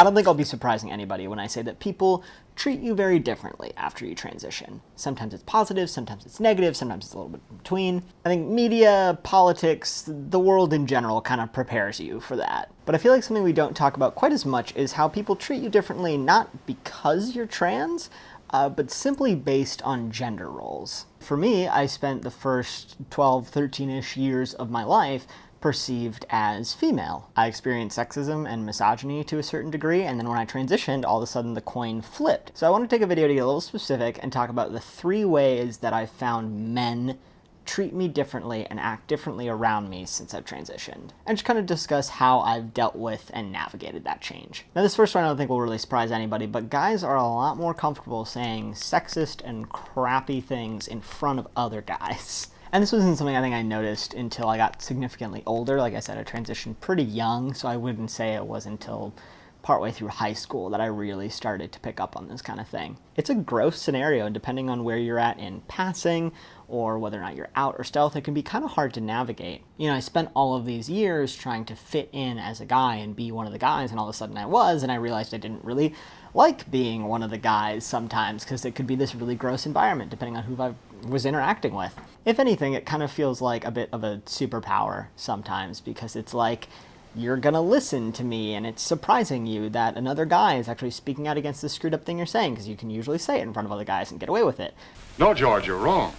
I don't think I'll be surprising anybody when I say that people treat you very differently after you transition. Sometimes it's positive, sometimes it's negative, sometimes it's a little bit in between. I think media, politics, the world in general kind of prepares you for that. But I feel like something we don't talk about quite as much is how people treat you differently, not because you're trans, but simply based on gender roles. For me, I spent the first 12, 13-ish years of my life perceived as female. I experienced sexism and misogyny to a certain degree, and then when I transitioned, all of a sudden the coin flipped. So I want to take a video to get a little specific and talk about the 3 ways that I've found men treat me differently and act differently around me since I've transitioned, and just kind of discuss how I've dealt with and navigated that change. Now, this first one I don't think will really surprise anybody, but guys are a lot more comfortable saying sexist and crappy things in front of other guys. And this wasn't something I think I noticed until I got significantly older. Like I said, I transitioned pretty young, so I wouldn't say it was until partway through high school that I really started to pick up on this kind of thing. It's a gross scenario, and depending on where you're at in passing or whether or not you're out or stealth, it can be kind of hard to navigate. You know, I spent all of these years trying to fit in as a guy and be one of the guys, and all of a sudden I was, and I realized I didn't really like being one of the guys sometimes because it could be this really gross environment depending on who I was interacting with. If anything, it kind of feels like a bit of a superpower sometimes, because it's like you're gonna listen to me and it's surprising you that another guy is actually speaking out against this screwed up thing you're saying, because you can usually say it in front of other guys and get away with it. No, George, you're wrong.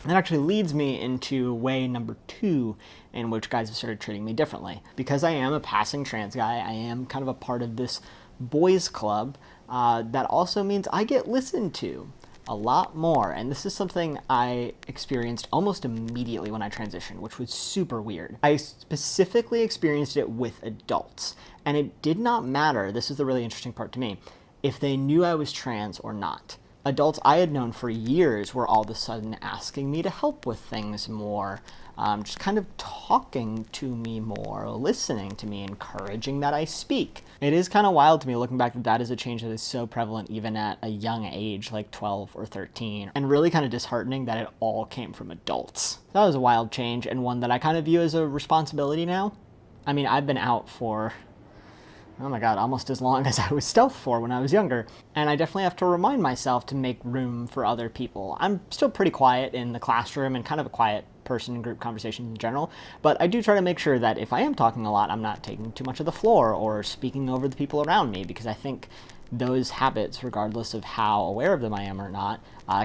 That actually leads me into way number 2 in which guys have started treating me differently. Because I am a passing trans guy, I am kind of a part of this boys club, that also means I get listened to a lot more, and this is something I experienced almost immediately when I transitioned, which was super weird. I specifically experienced it with adults, and it did not matter, this is the really interesting part to me, if they knew I was trans or not. Adults I had known for years were all of a sudden asking me to help with things more, just kind of talking to me more, listening to me, encouraging that I speak. It is kind of wild to me looking back that that is a change that is so prevalent even at a young age, like 12 or 13, and really kind of disheartening that it all came from adults. That was a wild change, and one that I kind of view as a responsibility now. I mean, I've been out for, oh my god, almost as long as I was stealth for when I was younger. And I definitely have to remind myself to make room for other people. I'm still pretty quiet in the classroom and kind of a quiet person in group conversations in general, but I do try to make sure that if I am talking a lot, I'm not taking too much of the floor or speaking over the people around me, because I think those habits, regardless of how aware of them I am or not,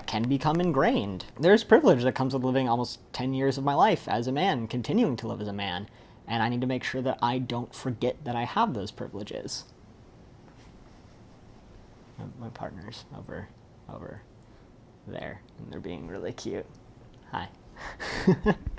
can become ingrained. There's privilege that comes with living almost 10 years of my life as a man, continuing to live as a man. And I need to make sure that I don't forget that I have those privileges. My partner's over there, and they're being really cute. Hi.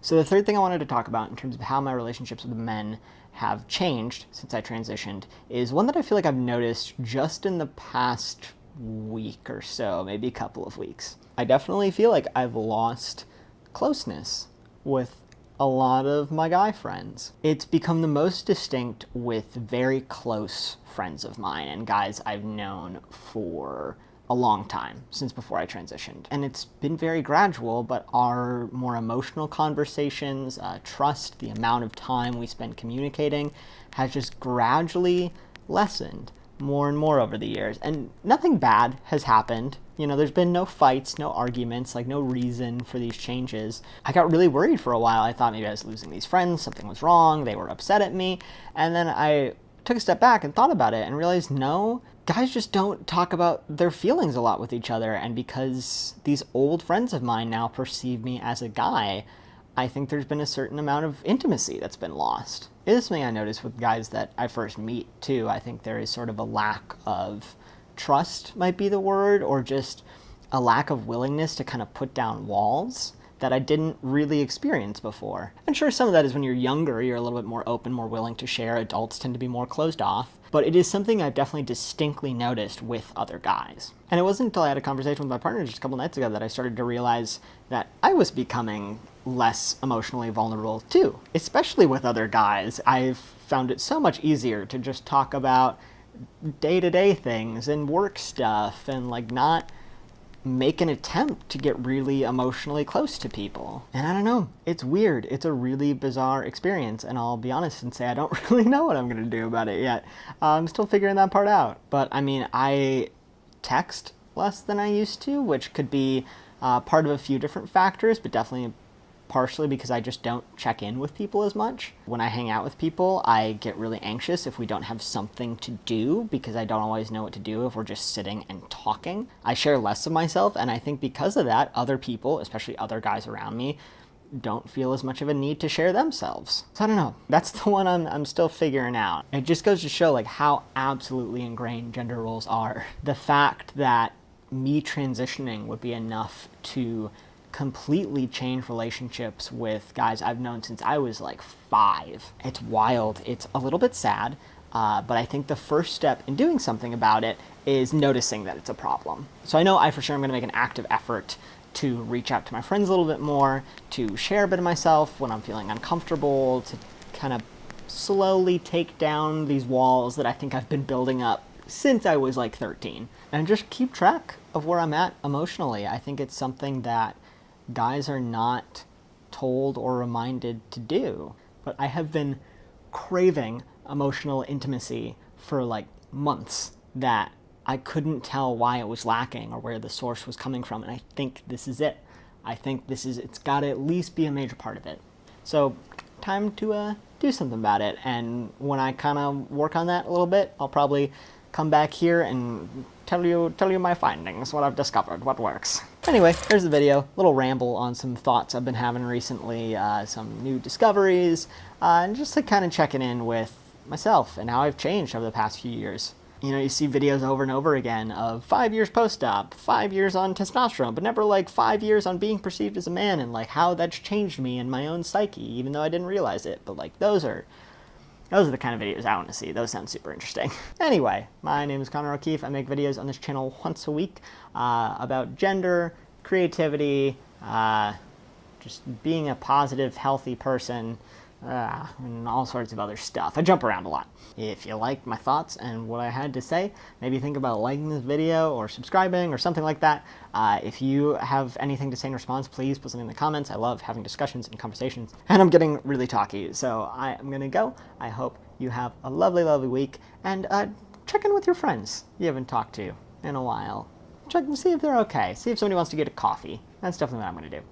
So the third thing I wanted to talk about in terms of how my relationships with men have changed since I transitioned is one that I feel like I've noticed just in the past week or so, maybe a couple of weeks. I definitely feel like I've lost closeness with a lot of my guy friends. It's become the most distinct with very close friends of mine and guys I've known for a long time, since before I transitioned. And it's been very gradual, but our more emotional conversations, trust, the amount of time we spend communicating has just gradually lessened more and more over the years. And nothing bad has happened. You know, there's been no fights, no arguments, like no reason for these changes. I got really worried for a while. I thought maybe I was losing these friends, something was wrong, they were upset at me. And then I took a step back and thought about it and realized, no, guys just don't talk about their feelings a lot with each other. And because these old friends of mine now perceive me as a guy, I think there's been a certain amount of intimacy that's been lost. It is something I noticed with guys that I first meet too. I think there is sort of a lack of trust, might be the word, or just a lack of willingness to kind of put down walls that I didn't really experience before. And sure, some of that is when you're younger, you're a little bit more open, more willing to share. Adults tend to be more closed off. But it is something I've definitely distinctly noticed with other guys. And it wasn't until I had a conversation with my partner just a couple nights ago that I started to realize that I was becoming less emotionally vulnerable too. Especially with other guys, I've found it so much easier to just talk about day-to-day things and work stuff and like not make an attempt to get really emotionally close to people. And I don't know, it's weird. It's a really bizarre experience, and I'll be honest and say I don't really know what I'm going to do about it yet. I'm still figuring that part out. But I mean, I text less than I used to, which could be part of a few different factors, but definitely partially because I just don't check in with people as much. When I hang out with people, I get really anxious if we don't have something to do, because I don't always know what to do if we're just sitting and talking. I share less of myself, and I think because of that, other people, especially other guys around me, don't feel as much of a need to share themselves. So I don't know. That's the one I'm still figuring out. It just goes to show like how absolutely ingrained gender roles are. The fact that me transitioning would be enough to completely change relationships with guys I've known since I was like 5. It's wild. It's a little bit sad, but I think the first step in doing something about it is noticing that it's a problem. So I know I for sure am going to make an active effort to reach out to my friends a little bit more, to share a bit of myself when I'm feeling uncomfortable, to kind of slowly take down these walls that I think I've been building up since I was like 13, and just keep track of where I'm at emotionally. I think it's something that guys are not told or reminded to do. But I have been craving emotional intimacy for like months that I couldn't tell why it was lacking or where the source was coming from. And I think this is it. I think it's got to at least be a major part of it. So time to do something about it. And when I kind of work on that a little bit, I'll probably come back here and tell you my findings, what I've discovered, what works. Anyway, here's the video. Little ramble on some thoughts I've been having recently, some new discoveries, and just like kind of checking in with myself and how I've changed over the past few years. You know, you see videos over and over again of 5 years post-op, 5 years on testosterone, but never like 5 years on being perceived as a man and like how that's changed me and my own psyche, even though I didn't realize it. But like those are the kind of videos I want to see. Those sound super interesting. Anyway, my name is Connor O'Keefe. I make videos on this channel once a week about gender, creativity, just being a positive, healthy person, and all sorts of other stuff. I jump around a lot. If you liked my thoughts and what I had to say, maybe think about liking this video or subscribing or something like that. If you have anything to say in response, please put something in the comments. I love having discussions and conversations. And I'm getting really talky, so I am going to go. I hope you have a lovely, lovely week. And check in with your friends you haven't talked to in a while. Check and see if they're okay. See if somebody wants to get a coffee. That's definitely what I'm going to do.